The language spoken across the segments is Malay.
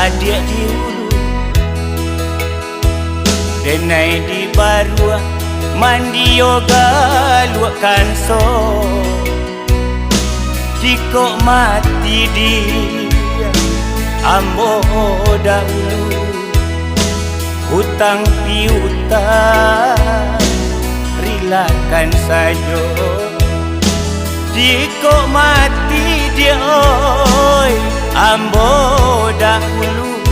adik di hulu, denai di barua, mandi yoga luakkan so. Jika mati dia ambo dahulu, hutang piutang rilakan saja. Jika mati dia oi ambo dahulu,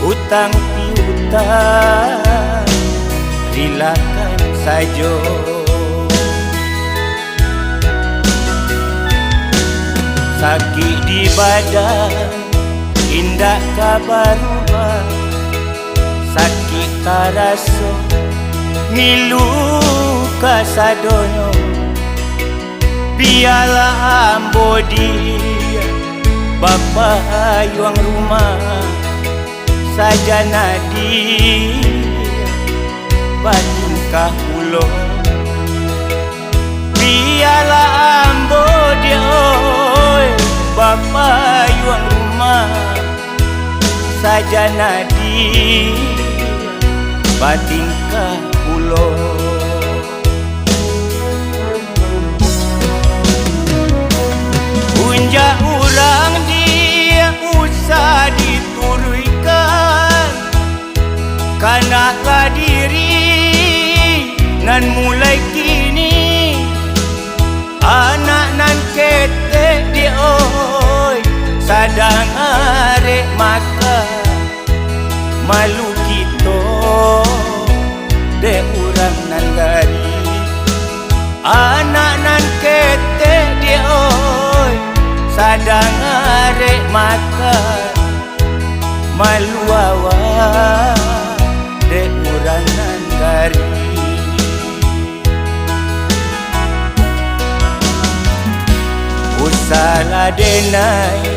hutang piutang rilakan saja. Sakit di badan, indah kabar rumah, sakit taraso, ngilu kasadonyo. Biarlah ambo dia, bapa yuang rumah, sajana dia, batingkah ulo. Biarlah ambo dia, bapa yuang rumah, sajana dia, batingkah ulo. Punja orang dia usah dituruikan, kanaklah diri nan mulai kini. Anak nan ketek dia oi, sadang arek maka malu kita de urang nan gari. Anak nan ketek dia oi, sadang arek maka malu awak de urang nan gari. Usahlah denai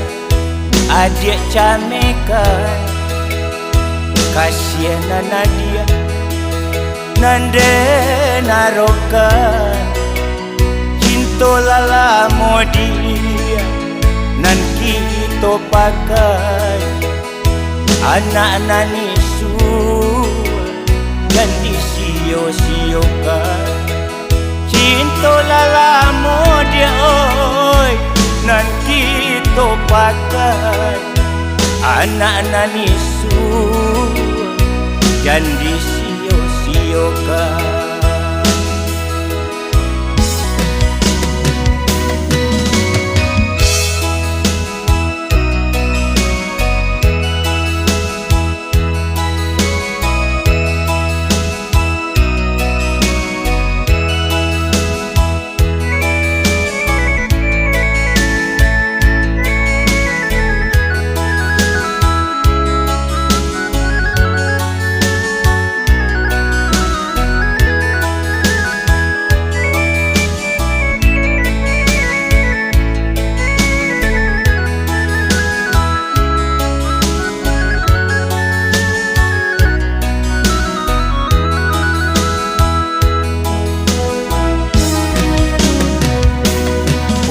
adik camekan, kasihan Nadia nande narokan. Cinta lalamo dia nan kita pakai, anak nanisu dan disio-siokan. Cinta lalamo dia oi, nan kita pakai, anak nanisu dan disio-siokan.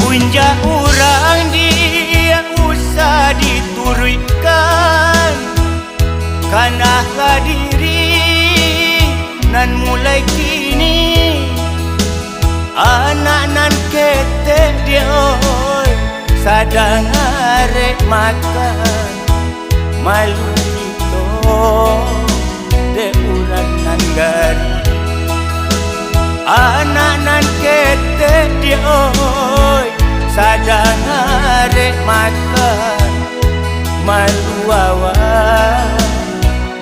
Punja orang dia usah dituruikan, kanaklah diri nan mulai kini. Anak nan ketek dia oi, sadang arek makan malu kita de urang nan gari. Anak nan ketek dia oi, sadang arek makan malu awak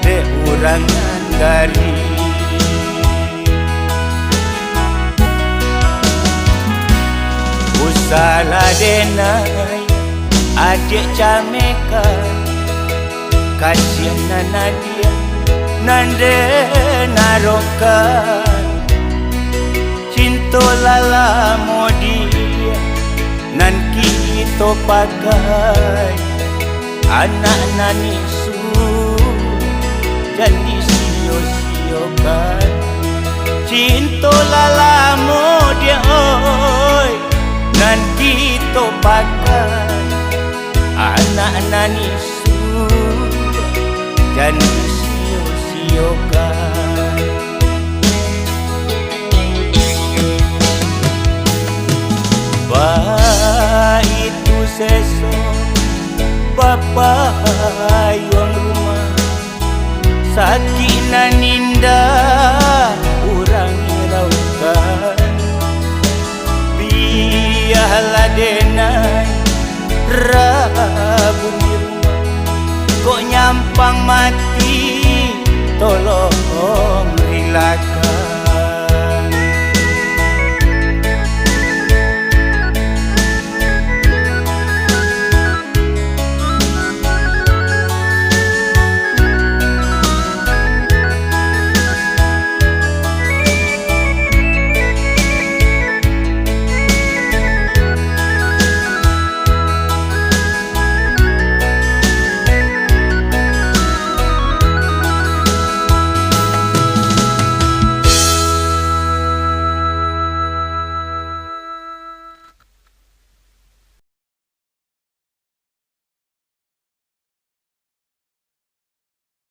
de urang nan gari. Usahlah denai adik camekan, kasihan Nadia nande narokan. Cinta lalamo dia nan kita pakai, anak nanisu jadi sio-siokan. Cinta lalamo dia oi, nan kita pakai, anak nanisu sesok Bapa yang rumah Sakina ninda urang hiraukan Biarlah denai rabun di rumah Kok nyampang mati tolong rilakan